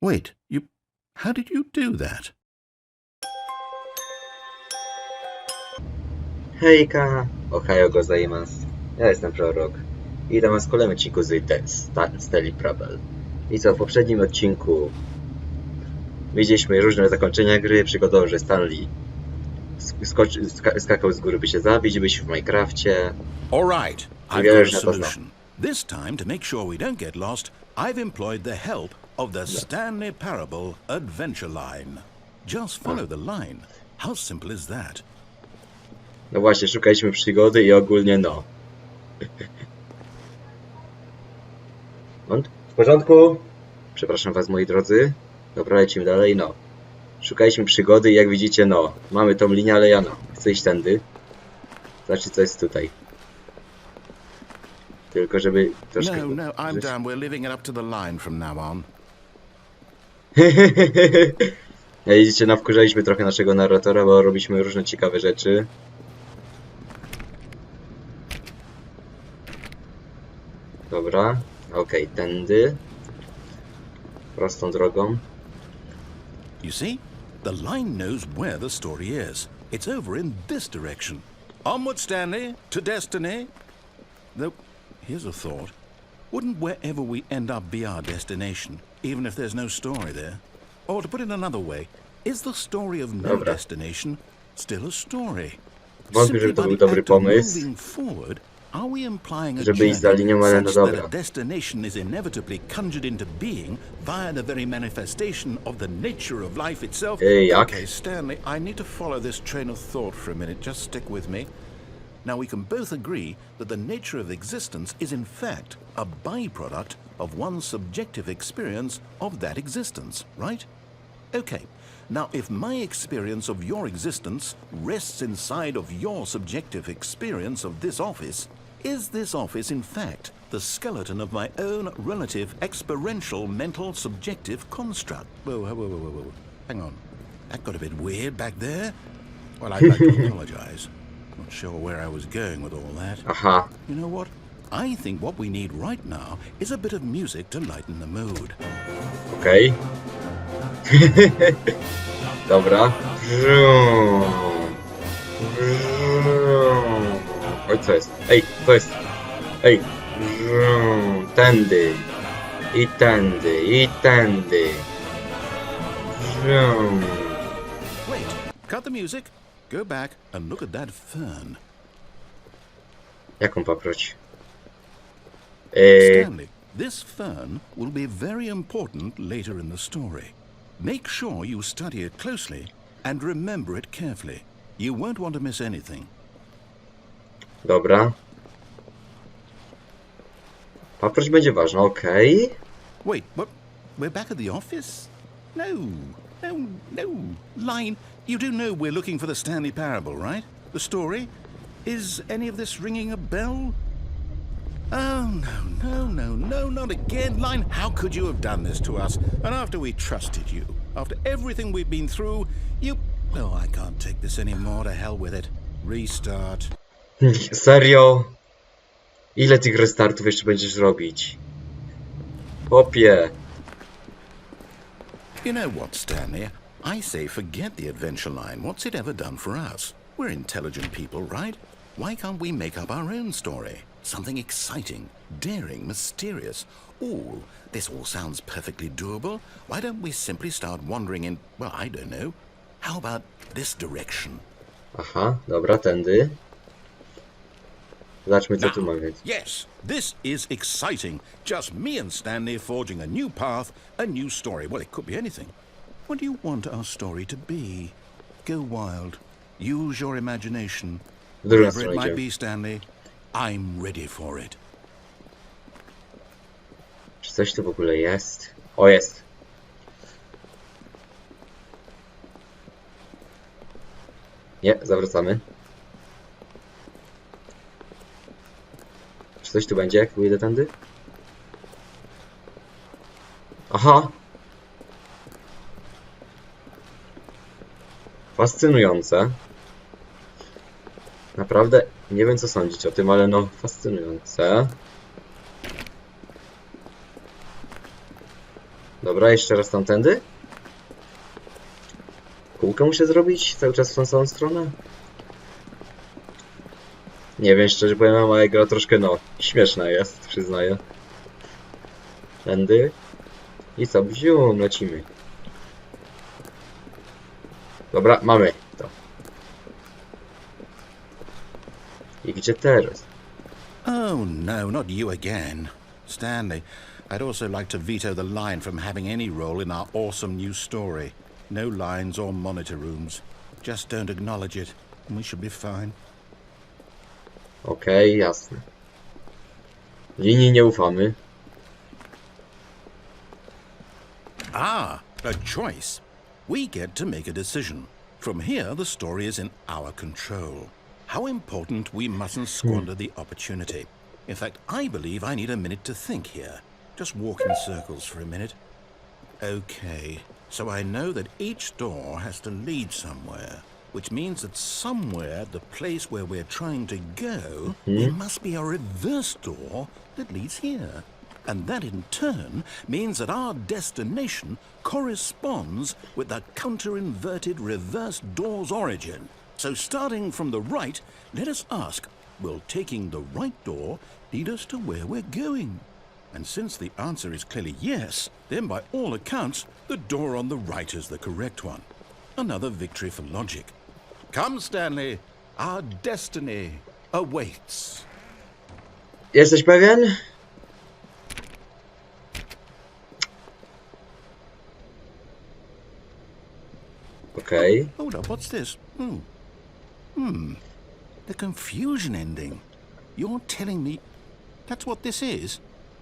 Wait, how did you do that? Hejka! Ohayo gozaimasu. Ja jestem Prorok. I witam was w kolejnym odcinku z Stanley Parable. I co, w poprzednim odcinku widzieliśmy różne zakończenia gry, przygodowe, że Stanley skakał z góry, by się zabić, byliśmy w Minecrafcie. Alright, I've got a solution. This time, to make sure we don't get lost, I've employed the help of the Stanley Parable Adventure Line. Just follow the line. How simple is that? No właśnie, szukaliśmy przygody i ogólnie no. W porządku? Przepraszam was, moi drodzy. Dobra, lecimy dalej, no. Szukaliśmy przygody i jak widzicie, no. Mamy tą linię, ale ja no. Chcę iść tędy. Zobaczcie, co jest tutaj. Tylko żeby troszkę... No, I'm done. We're leaving it up to the line from now on. Jak widzicie, nawkurzaliśmy trochę naszego narratora, bo robiliśmy różne ciekawe rzeczy. Dobra, okej, tędy. Prostą drogą. You see? The line knows where the story is. It's over in this direction. Onward, Stanley, to destiny. Though, here's a thought. Wouldn't wherever we end up be our destination, even if there's no story there? Or to put it another way, is the story of no destination still a story? Wątpię, żeby to był dobry pomysł, żeby iść za linią, ale no dobra. A destination is inevitably conjured into being via the very manifestation of the nature of life itself. Okay, Stanley, I need to follow this train of thought for a minute. Just stick with me. Now, we can both agree that the nature of existence is in fact a byproduct of one's subjective experience of that existence, right? Okay. Now, if my experience of your existence rests inside of your subjective experience of this office, is this office, in fact, the skeleton of my own relative experiential mental subjective construct? Whoa. Hang on. That got a bit weird back there. Well, I'd like to apologize. Not sure where I was going with all that. Aha. You know what? I think what we need right now is a bit of music to lighten the mood. Okej. Dobra. Oj, co jest? Ej, co jest? Ej. Tędy. I tędy. I tędy. Wait. Cut the music. Go back and look at that fern. Jaką paproć? Stanley, this fern will be very important later in the story. Make sure you study it closely and remember it carefully. You won't want to miss anything. Dobra. Paproć będzie ważna, okej. Wait, what? We're back at the office? No. Line, you do know we're looking for the Stanley Parable, right? The story? Is any of this ringing a bell? Oh, no, not again. Line, how could you have done this to us? And after we trusted you, after everything we've been through, Well, I can't take this anymore, to hell with it. Restart. Serio? Ile tych restartów jeszcze będziesz robić? Popie. You know what, Stanley? I say forget the adventure line. What's it ever done for us? We're intelligent people, right? Why can't we make up our own story? Something exciting, daring, mysterious. Ooh, this all sounds perfectly doable. Why don't we simply start wandering in, well, I don't know. How about this direction? Aha, dobra, tędy. Zobaczmy, co tu mamy. Yes, this is exciting. Just me and Stanley forging a new path, a new story. Well, it could be anything. What do you want our story to be? Go wild. Use your imagination. Whatever it might be, Stanley, I'm ready for it. Czy coś tu w ogóle jest? O, jest. Nie, zawracamy. Czy coś tu będzie, jak pójdę tędy? Aha! Fascynujące. Naprawdę nie wiem, co sądzić o tym, ale no fascynujące. Dobra, jeszcze raz tamtędy. Kółkę muszę zrobić cały czas w tą samą stronę. Nie wiem, szczerze powiem, ale gra troszkę, no, śmieszna jest, przyznaję. Tędy. I co, bzium, lecimy. Dobra, mamy to. I gdzie teraz? Oh no, not you again. Stanley, I'd also like to veto the line from having any role in our awesome new story. No lines or monitor rooms. Just don't acknowledge it, and we should be fine. Okej, jasne. Linii nie ufamy. Ah, a choice. We get to make a decision. From here, the story is in our control. How important we mustn't squander the opportunity. In fact, I believe I need a minute to think here. Just walk in circles for a minute. Okay, so I know that each door has to lead somewhere, which means that somewhere, the place where we're trying to go, there must be a reverse door that leads here. And that in turn means that our destination corresponds with the counter-inverted reverse door's origin. So starting from the right, let us ask, will taking the right door lead us to where we're going? And since the answer is clearly yes, then by all accounts, the door on the right is the correct one. Another victory for logic. Come, Stanley, our destiny awaits. Jesteś pewien? Okay. Hold up, what's this? The confusion ending. You're telling me that's what this is?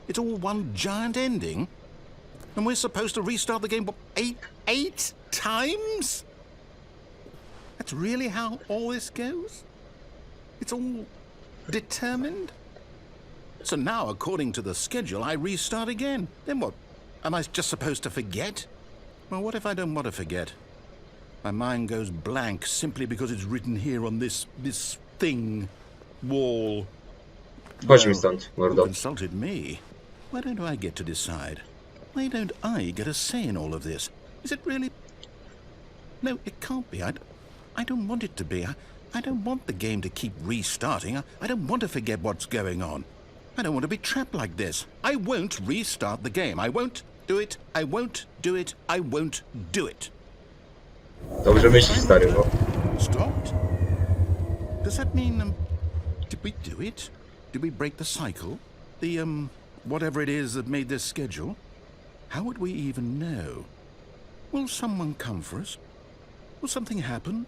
It's all one giant ending? And we're supposed to restart the game, what, eight times? That's really how all this goes? It's all determined? So now, according to the schedule, I restart again. Then what? Am I just supposed to forget? Well, what if I don't want to forget? My mind goes blank simply because it's written here on this thing, wall. Chodź mi stąd, Who mordo. consulted me? Why don't I get to decide? Why don't I get a say in all of this? Is it really? No, it can't be. I don't want it to be. I don't want the game to keep restarting. I don't want to forget what's going on. I don't want to be trapped like this. I won't restart the game. I won't do it. I won't do it. I won't do it. Dobrze myślisz, stary, bo... Stopped? Does that mean, did we do it? Did we break the cycle? The, whatever it is that made this schedule? How would we even know? Will someone come for us? Will something happen?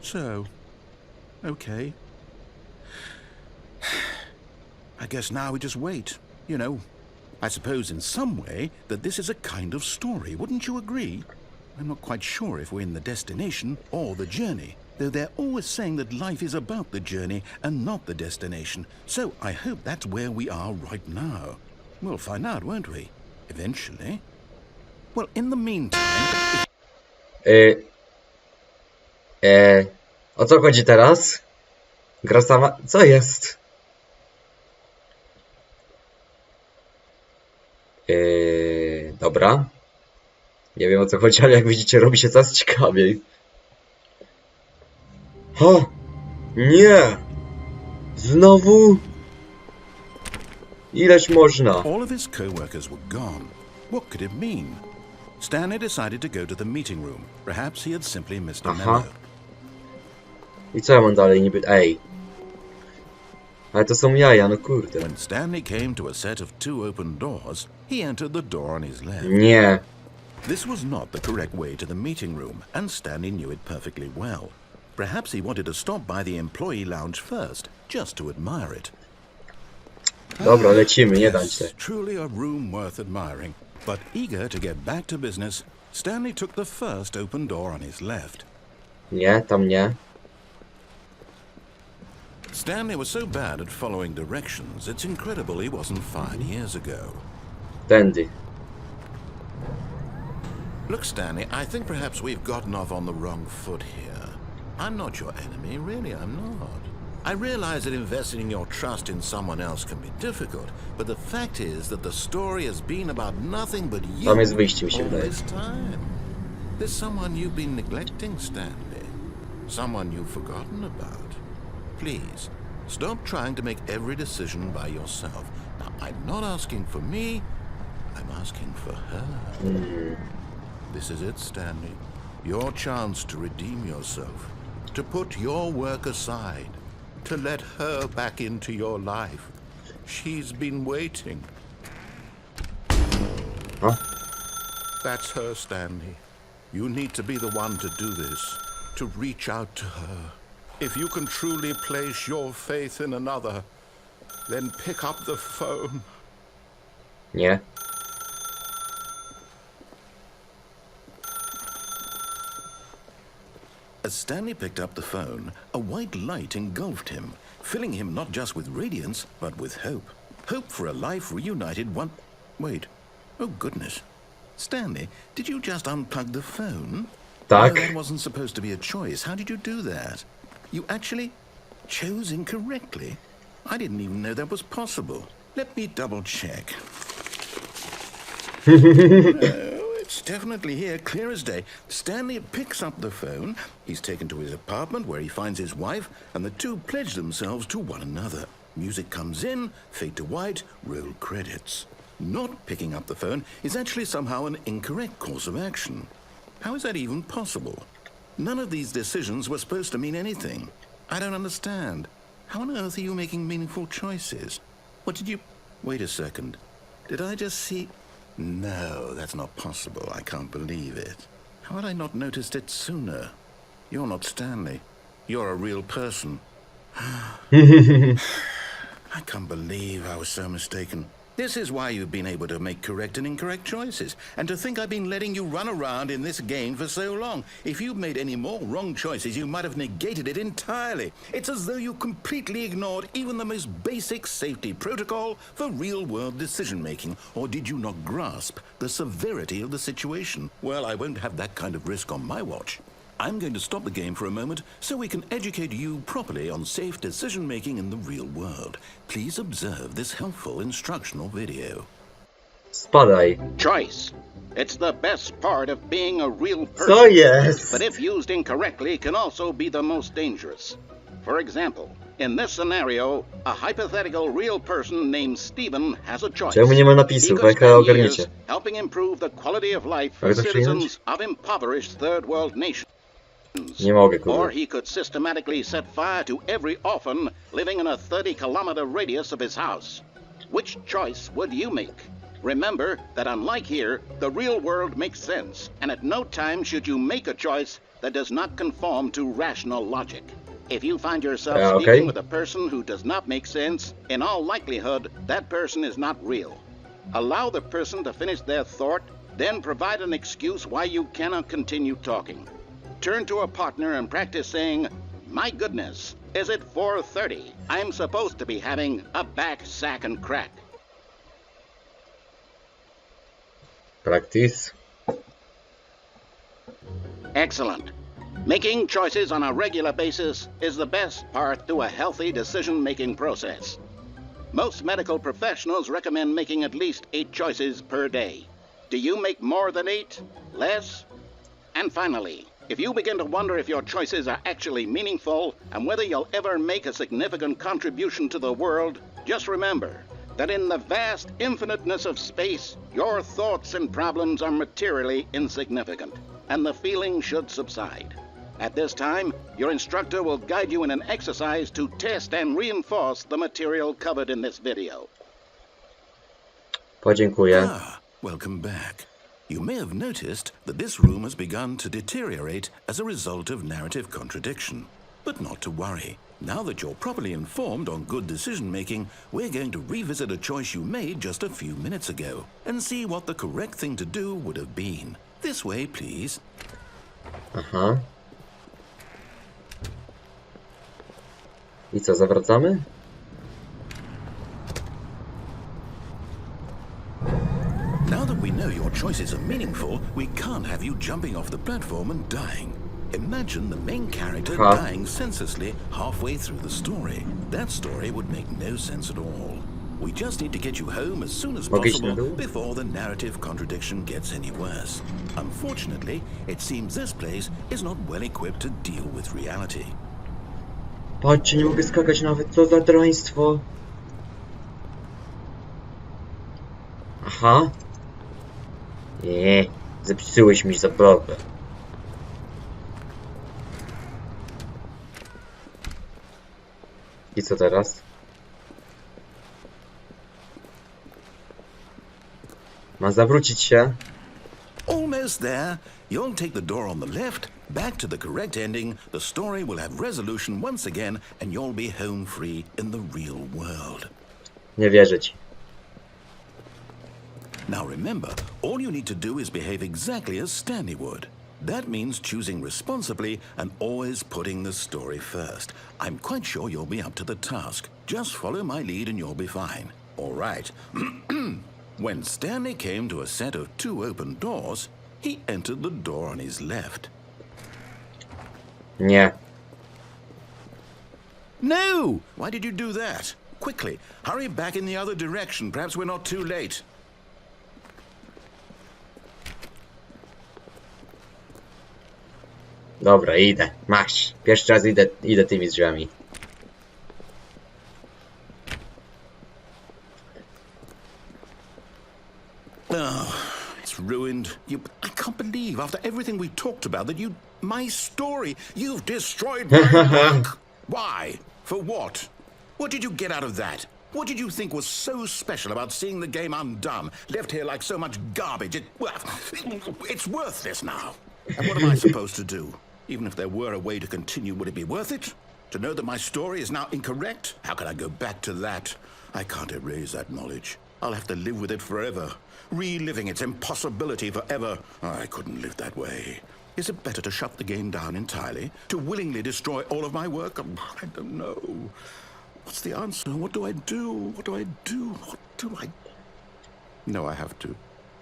So, okay. I guess now we just wait, you know. I suppose in some way that this is a kind of story, wouldn't you agree? I'm not quite sure if we're in the destination or the journey, though they're always saying that life is about the journey and not the destination, so I hope that's where we are right now. We'll find out, won't we? Eventually. Well, in the meantime... O co chodzi teraz? Gra sama... Co jest? Dobra. Nie wiem o co chodzi, ale jak widzicie robi się coraz ciekawiej. O! Nie! Znowu? Ileż można? All of his co-workers were gone. What could it mean? Stanley decided to go to the meeting room. Perhaps he had simply missed a memo. I co ja mam dalej niby... Ej. Ale to są jaja, no kurde. When Stanley came to a set of two open doors, he entered the door on his left. Nie. This was not the correct way to the meeting room, and Stanley knew it perfectly well. Perhaps he wanted to stop by the employee lounge first, just to admire it. Dobra, lecimy, nie dam się. Yes, truly a room worth admiring. But eager to get back to business, Stanley took the first open door on his left. Nie, tam nie. Stanley was so bad at following directions, it's incredible he wasn't fired years ago. Tędy. Look, Stanley, I think perhaps we've gotten off on the wrong foot here. I'm not your enemy, really, I'm not. I realize that investing your trust in someone else can be difficult, but the fact is that the story has been about nothing but you Tam jest wyjście, mi się all wydaje. this time. There's someone you've been neglecting, Stanley. Someone you've forgotten about. Please, stop trying to make every decision by yourself. Now, I'm not asking for me, I'm asking for her. This is it, Stanley. Your chance to redeem yourself. To put your work aside. To let her back into your life. She's been waiting. Huh? That's her, Stanley. You need to be the one to do this. To reach out to her. If you can truly place your faith in another, then pick up the phone. Nie. As Stanley picked up the phone, a white light engulfed him, filling him not just with radiance, but with hope. Hope for a life reunited one... Wait. Oh, goodness. Stanley, did you just unplug the phone? Tak. No, that wasn't supposed to be a choice. How did you do that? You actually chose incorrectly? I didn't even know that was possible. Let me double check. It's definitely here, clear as day. Stanley picks up the phone. He's taken to his apartment where he finds his wife, and the two pledge themselves to one another. Music comes in, fade to white, roll credits. Not picking up the phone is actually somehow an incorrect course of action. How is that even possible? None of these decisions were supposed to mean anything. I don't understand. How on earth are you making meaningful choices? What did you... Wait a second. Did I just see... No, that's not possible. I can't believe it. How had I not noticed it sooner? You're not Stanley. You're a real person. I can't believe I was so mistaken. This is why you've been able to make correct and incorrect choices. And to think I've been letting you run around in this game for so long. If you'd made any more wrong choices, you might have negated it entirely. It's as though you completely ignored even the most basic safety protocol for real-world decision-making. Or did you not grasp the severity of the situation? Well, I won't have that kind of risk on my watch. I'm going to stop the game for a moment so we can educate you properly on safe decision-making in the real world. Please observe this helpful instructional video. Spadaj. Choice. It's the best part of being a real person. Co jest? But if used incorrectly, can also be the most dangerous. For example, in this scenario, a hypothetical real person named Stephen has a choice. Czemu nie ma He napisów? could Jaka spend ogarniecie? years helping improve the quality of life for Mogę to przyjąć? citizens of impoverished third world nations. Nie mogę, Or kurwa. he could systematically set fire to every orphan living in a 30-kilometer radius of his house. Which choice would you make? Remember that unlike here, the real world makes sense, and at no time should you make a choice that does not conform to rational logic. If you find yourself okay. speaking with a person who does not make sense, in all likelihood, that person is not real. Allow the person to finish their thought, then provide an excuse why you cannot continue talking. Turn to a partner and practice saying, "My goodness, is it 4:30? I'm supposed to be having a back, sack, and crack." Practice. Excellent. Making choices on a regular basis is the best part to a healthy decision-making process. Most medical professionals recommend making at least 8 choices per day. Do you make more than 8? Less? And finally, if you begin to wonder if your choices are actually meaningful and whether you'll ever make a significant contribution to the world, just remember that in the vast infiniteness of space, your thoughts and problems are materially insignificant, and the feeling should subside. At this time, your instructor will guide you in an exercise to test and reinforce the material covered in this video. Podziękuję. Welcome back. You may have noticed that this room has begun to deteriorate as a result of narrative contradiction. But not to worry. Now that you're properly informed on good decision-making, we're going to revisit a choice you made just a few minutes ago and see what the correct thing to do would have been. This way, please. Aha. I co, zawracamy? Now that we know your choices are meaningful, we can't have you jumping off the platform and dying. Imagine the main character dying senselessly halfway through the story. That story would make no sense at all. We just need to get you home as soon as possible before the narrative contradiction gets any worse. Unfortunately, it seems this place is not well equipped to deal with reality. Patrzcie, nie mogę skakać nawet, co za draństwo. Aha. Nie, zepsułeś mi zabawę. I co teraz? Ma zawrócić się. Almost there. You'll take the door on the left, back to the correct ending, the story will have resolution once again, and you'll be home free in the real world. Nie wierzę ci. Now remember, all you need to do is behave exactly as Stanley would. That means choosing responsibly and always putting the story first. I'm quite sure you'll be up to the task. Just follow my lead and you'll be fine. All right. When Stanley came to a set of 2 open doors, he entered the door on his left. Nie. No! Why did you do that? Quickly, hurry back in the other direction. Perhaps we're not too late. Dobra, idę. Masz. Pierwszy raz idę tymi drzwiami. Oh, it's ruined. I can't believe, after everything we talked about, that my story, you've destroyed my work. Why? For what? What did you get out of that? What did you think was so special about seeing the game undone, left here like so much garbage? It's worthless now. And what am I supposed to do? Even if there were a way to continue, would it be worth it? To know that my story is now incorrect? How can I go back to that? I can't erase that knowledge. I'll have to live with it forever, reliving its impossibility forever. I couldn't live that way. Is it better to shut the game down entirely? To willingly destroy all of my work? I don't know. What's the answer? What do I do? What do I do? What do I... No, I have to.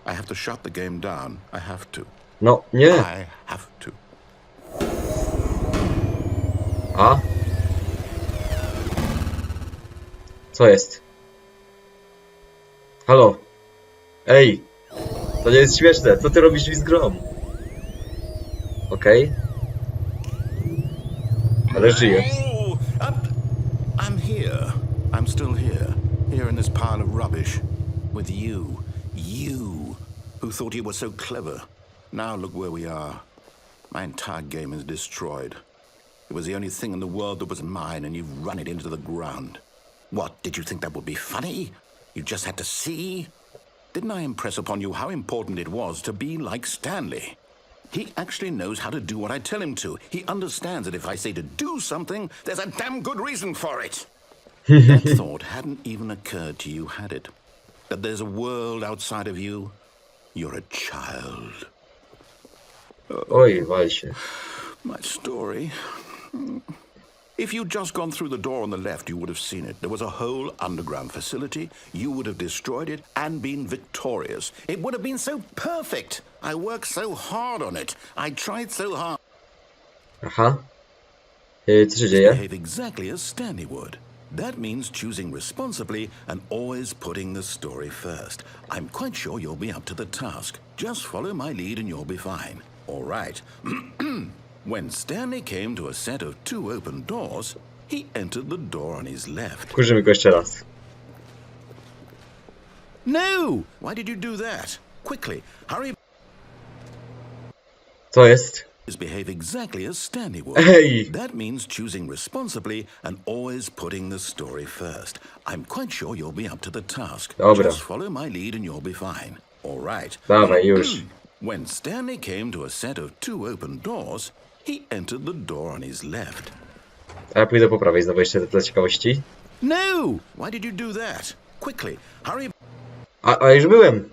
I have to shut the game down. I have to. No, nie. I have to. A? Co jest? Halo? Ej! To nie jest śmieszne. Co ty robisz z grą? Okej. Ale żyję. Oh, I'm here. I'm still here. Here in this pile of rubbish. With you. You. Who thought you were so clever. Now look where we are. My entire game is destroyed. It was the only thing in the world that was mine, and you've run it into the ground. What, did you think that would be funny? You just had to see? Didn't I impress upon you how important it was to be like Stanley? He actually knows how to do what I tell him to. He understands that if I say to do something, there's a damn good reason for it. That thought hadn't even occurred to you, had it? That there's a world outside of you? You're a child. Oj, wal się. My story. If you'd just gone through the door on the left, you would have seen it. There was a whole underground facility. You would have destroyed it and been victorious. It would have been so perfect. I worked so hard on it. I tried so hard. Aha. Co się dzieje? Behave exactly as Stanley would. That means choosing responsibly and always putting the story first. I'm quite sure you'll be up to the task. Just follow my lead and you'll be fine. All right. When Stanley came to a set of 2 open doors, he entered the door on his left. Kurzymy go jeszcze raz. No! Why did you do that? Quickly, hurry. Co jest? Behave exactly as Stanley would. Ej! That means choosing responsibly and always putting the story first. I'm quite sure you'll be up to the task. Dobra. Just follow my lead and you'll be fine. All right. Dawaj, już. When Stanley came to a set of 2 open doors, he entered the door on his left. A ja pójdę po prawej znowu jeszcze dla ciekawości. No! Why did you do that? Quickly, hurry. A już byłem.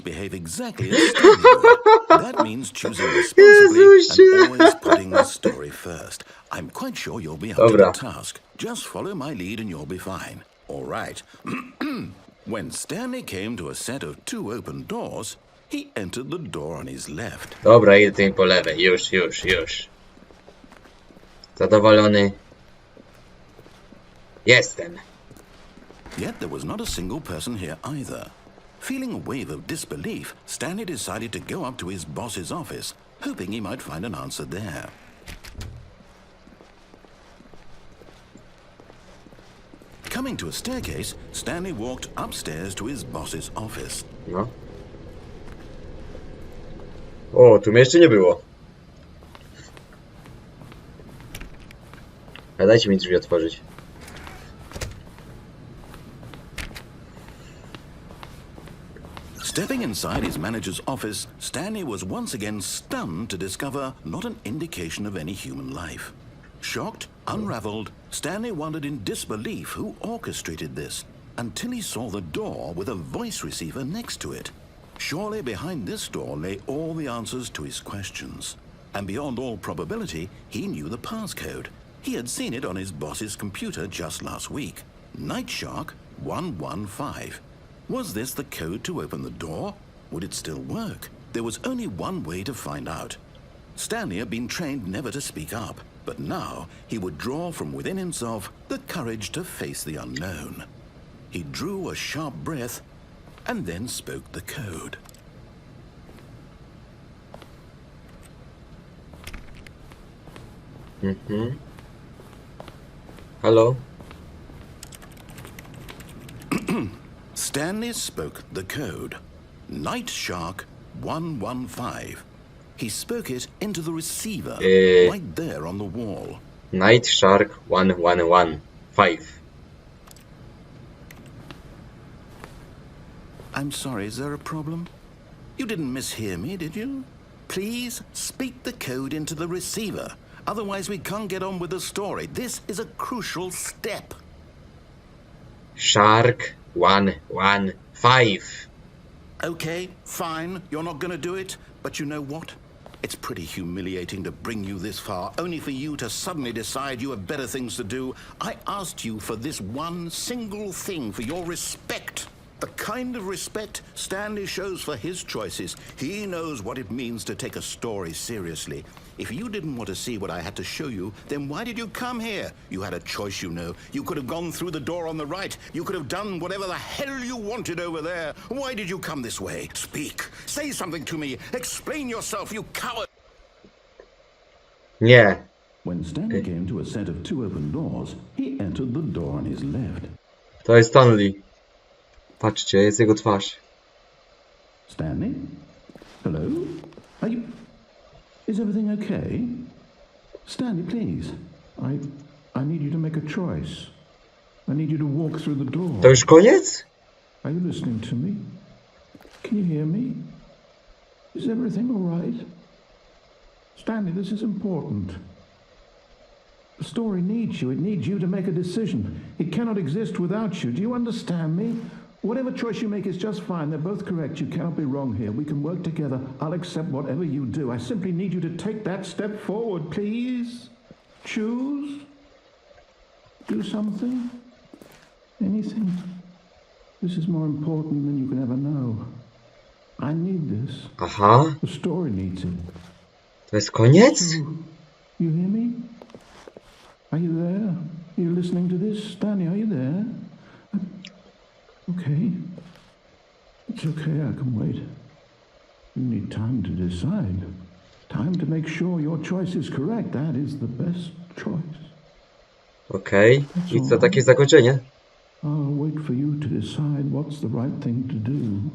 Behave exactly as Stanley would. That means choosing responsibly and always putting the story first. I'm quite sure you'll be up to the task. Just follow my lead and you'll be fine. All right. When Stanley came to a set of 2 open doors, he entered the door on his left. Dobra, idę tym po lewej. Już. Zadowolony. Jestem. Yet there was not a single person here either. Feeling a wave of disbelief, Stanley decided to go up to his boss's office, hoping he might find an answer there. Coming to a staircase, Stanley walked upstairs to his boss's office. No. O, tu mnie jeszcze nie było. A dajcie mi drzwi otworzyć. Stepping inside his manager's office, Stanley was once again stunned to discover not an indication of any human life. Shocked, unraveled, Stanley wondered in disbelief who orchestrated this, until he saw the door with a voice receiver next to it. Surely behind this door lay all the answers to his questions. And beyond all probability, he knew the passcode. He had seen it on his boss's computer just last week. Night Shark 115. Was this the code to open the door? Would it still work? There was only one way to find out. Stanley had been trained never to speak up, but now he would draw from within himself the courage to face the unknown. He drew a sharp breath and then spoke the code. Hello? Stanley spoke the code. Night Shark 115. He spoke it into the receiver, right there on the wall. Night Shark 115. I'm sorry, is there a problem? You didn't mishear me, did you? Please speak the code into the receiver. Otherwise we can't get on with the story. This is a crucial step. Shark 115. Okay, fine. You're not going to do it. But you know what? It's pretty humiliating to bring you this far, only for you to suddenly decide you have better things to do. I asked you for this one single thing, for your respect. The kind of respect Stanley shows for his choices. He knows what it means to take a story seriously. If you didn't want to see what I had to show you, then why did you come here? You had a choice, you know. You could have gone through the door on the right. You could have done whatever the hell you wanted over there. Why did you come this way? Speak. Say something to me. Explain yourself, you coward. Nie. When Stanley came to a set of two open doors, he entered the door on his left. To jest Stanley. Patrzcie, jest jego twarz. Stanley? Hello? Are you... Is everything okay? Stanley, please. I need you to make a choice. I need you to walk through the door. To już koniec? Are you listening to me? Can you hear me? Is everything all right? Stanley, this is important. The story needs you. It needs you to make a decision. It cannot exist without you. Do you understand me? Whatever choice you make is just fine. They're both correct. You cannot be wrong here. We can work together. I'll accept whatever you do. I simply need you to take that step forward, please. Choose. Do something. Anything. This is more important than you can ever know. I need this. Aha. The story needs it. To jest koniec? So, you hear me? Are you there? Are you listening to this? Stanley, are you there? Okay. It's okay, I can wait. You need time to decide. Time to make sure your choice is correct. That is the best choice. Okej. I co, takie zakończenie? I'll wait for you to decide what's the right thing to do.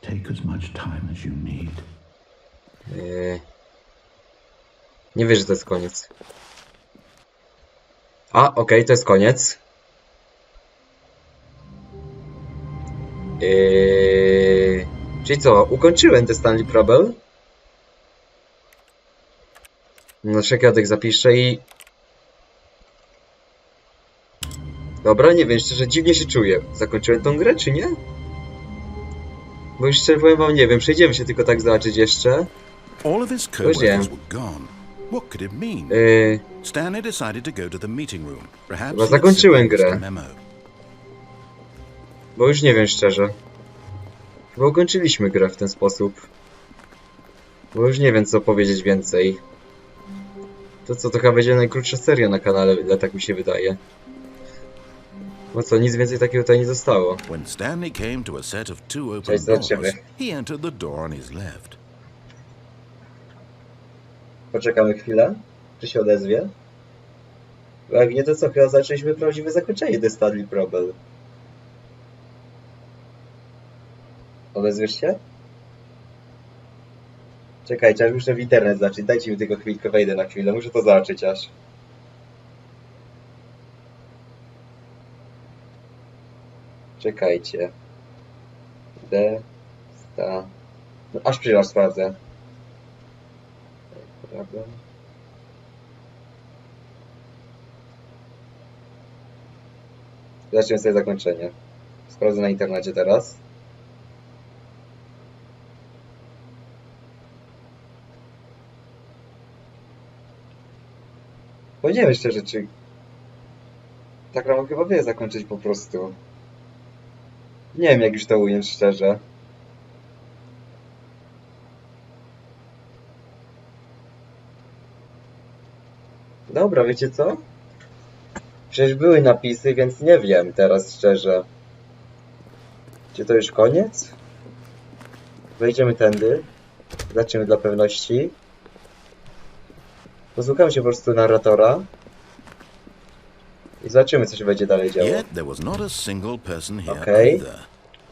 Take as much time as you need. Nie wierzę, że to jest koniec. A, okej, to jest koniec. Czyli co, ukończyłem ten Stanley Parable. Na wszelki wypadek zapiszę i... Dobra, nie wiem, szczerze dziwnie się czuję. Zakończyłem tą grę, czy nie? Bo już szczerze powiem wam, nie wiem, przejdziemy się tylko tak zobaczyć jeszcze. All of his coworkers were gone. What could it mean? Stanley decided to go to the meeting room. Perhaps Chyba zakończyłem grę. Bo już nie wiem szczerze. Bo ukończyliśmy grę w ten sposób. Bo już nie wiem co powiedzieć więcej. To co, to chyba będzie najkrótsza seria na kanale, ile tak mi się wydaje. Bo co, nic więcej takiego tutaj nie zostało. When Stanley came to a set of two open Cześć, doors, zobaczymy. he entered the door on his left. Poczekamy chwilę, czy się odezwie. Bo jak nie, to co, chyba zaczęliśmy prawdziwe zakończenie do Stanley Parable. Odezwiesz się? Czekajcie, aż muszę w internet zacząć. Dajcie mi tylko chwilkę, wejdę na chwilę. Muszę to zobaczyć aż. Czekajcie. No, aż przyjdę, sprawdzę. Prawda? Zacznijmy sobie zakończenie. Sprawdzę na internecie teraz. Bo nie wiem szczerze, czy ta gra chyba wie zakończyć po prostu. Nie wiem jak już to ująć szczerze. Dobra, wiecie co? Przecież były napisy, więc nie wiem teraz szczerze. Czy to już koniec? Wejdziemy tędy. Zaczniemy dla pewności. Posłuchamy się po prostu narratora. I zobaczymy, co się będzie dalej działo. Yet there was not a single person here Okay. either.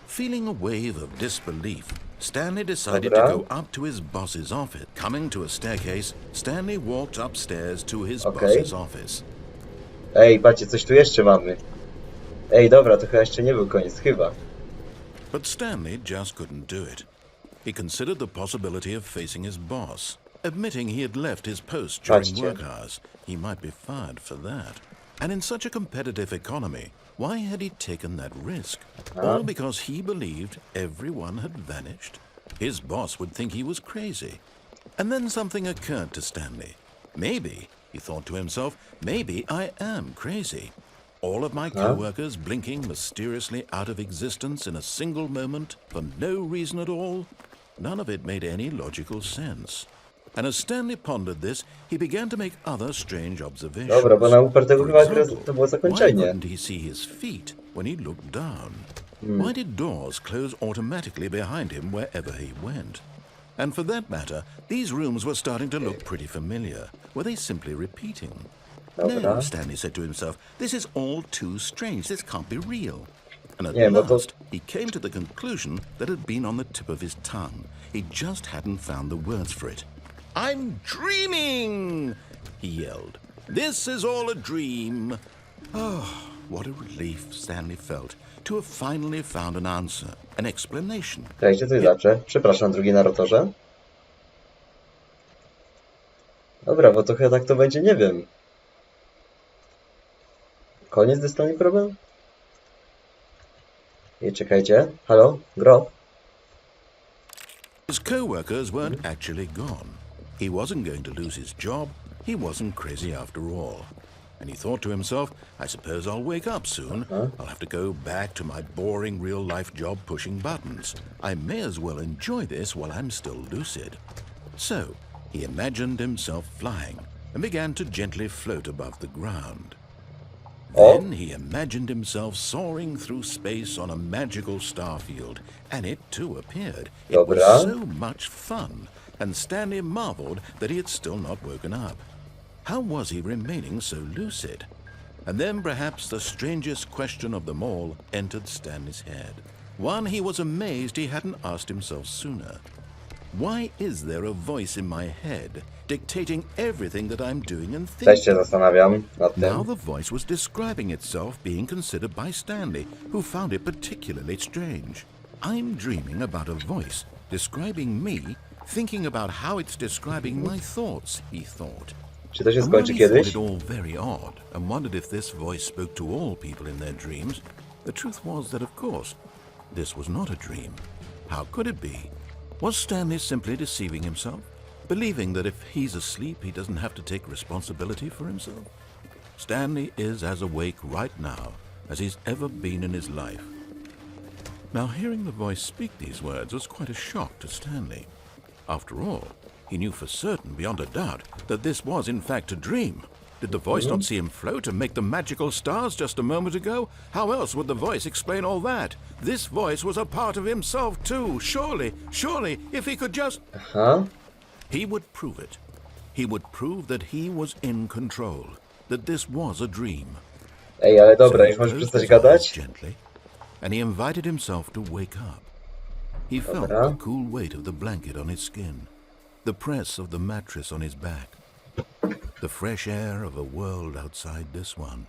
Feeling a wave of disbelief, Stanley decided Dobra. to go up to his boss's office. Coming to a staircase, Stanley walked upstairs to his Okay. boss's office. Ej, patrzcie, coś tu jeszcze mamy. Ej, dobra, to chyba jeszcze nie był koniec, chyba. But Stanley just couldn't do it. He considered the possibility of facing his boss. Admitting he had left his post during Patrzcie. work hours, he might be fired for that. And in such a competitive economy, why had he taken that risk? All because he believed everyone had vanished? His boss would think he was crazy. And then something occurred to Stanley. Maybe, he thought to himself, maybe I am crazy. All of my co-workers blinking mysteriously out of existence in a single moment for no reason at all? None of it made any logical sense. And as Stanley pondered this, he began to make other strange observations. Dobra, bo na upartego For chyba example, to było why zakończenie. couldn't he see his feet when he looked down? Why did doors close automatically behind him wherever he went? And for that matter, these rooms were starting to look pretty familiar. Were they simply repeating? Dobra. No, Stanley said to himself, this is all too strange. This can't be real. And at Nie, bo to- last, he came to the conclusion that had been on the tip of his tongue. He just hadn't found the words for it. I'm dreaming, he yelled. This is all a dream. Oh, what a relief Stanley felt to have finally found an answer, an explanation. Czekajcie, coś zawsze. Przepraszam, drugi narratorze. Dobra, bo to chyba tak to będzie, nie wiem. Koniec ze Stanley Parable? I czekajcie. Halo? Gro? His co-workers weren't actually gone. He wasn't going to lose his job. He wasn't crazy after all. And he thought to himself, I suppose I'll wake up soon. I'll have to go back to my boring real-life job pushing buttons. I may as well enjoy this while I'm still lucid. So, he imagined himself flying and began to gently float above the ground. Then he imagined himself soaring through space on a magical starfield, and it too appeared. It was Dobra. so much fun, and Stanley marveled that he had still not woken up. How was he remaining so lucid? And then perhaps the strangest question of them all entered Stanley's head. One he was amazed he hadn't asked himself sooner. Why is there a voice in my head dictating everything that I'm doing and Też się thinking? zastanawiam nad Now tym. the voice was describing itself being considered by Stanley, who found it particularly strange. I'm dreaming about a voice describing me, thinking about how it's describing my thoughts, he thought. Czy to się And while skończy he thought kiedyś? it all very odd and wondered if this voice spoke to all people in their dreams, the truth was that, of course, this was not a dream. How could it be? Was Stanley simply deceiving himself? Believing that if he's asleep, he doesn't have to take responsibility for himself? Stanley is as awake right now as he's ever been in his life. Now, hearing the voice speak these words was quite a shock to Stanley. After all, he knew for certain, beyond a doubt, that this was in fact a dream. Did the voice not see him float and make the magical stars just a moment ago? How else would the voice explain all that? This voice was a part of himself too. Surely, if he could just... Aha. He would prove it. He would prove that he was in control, that this was a dream. Ej, ale dobra, So he już możesz closed przestać his eyes gadać? gently, and he invited himself to wake up. He felt Dobra. the cool weight of the blanket on his skin, the press of the mattress on his back, the fresh air of a world outside this one.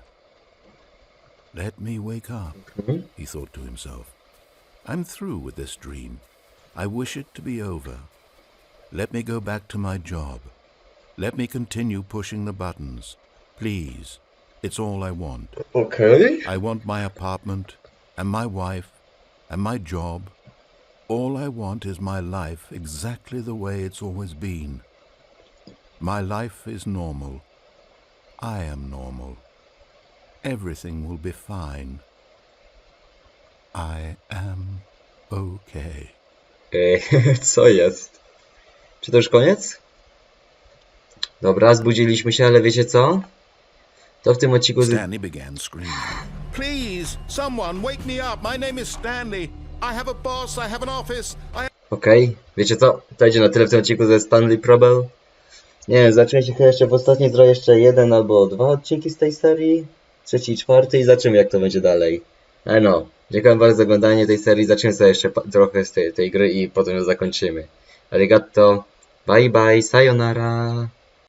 Let me wake up, he thought to himself. I'm through with this dream. I wish it to be over. Let me go back to my job. Let me continue pushing the buttons. Please, it's all I want. Okej. I want my apartment, and my wife, and my job. All I want is my life exactly the way it's always been. My life is normal. I am normal. Everything will be fine. I am okay. Co jest? Czy to już koniec? Dobra, zbudziliśmy się, ale wiecie co? To w tym odcinku... Stanley began screaming. Please, someone wake me up. My name is Stanley. I have a boss. I have an office. Okej, wiecie co? To idzie na tyle w tym odcinku ze Stanley Parable. Nie wiem, zaczniemy się chyba jeszcze w ostatniej, zrobię jeszcze 1 albo 2 odcinki z tej serii. 3. i 4 i zobaczymy, jak to będzie dalej. Ale no, dziękuję bardzo za oglądanie tej serii. Zaczniemy sobie jeszcze trochę z tej gry i potem ją zakończymy. Arigato, bye bye, sayonara.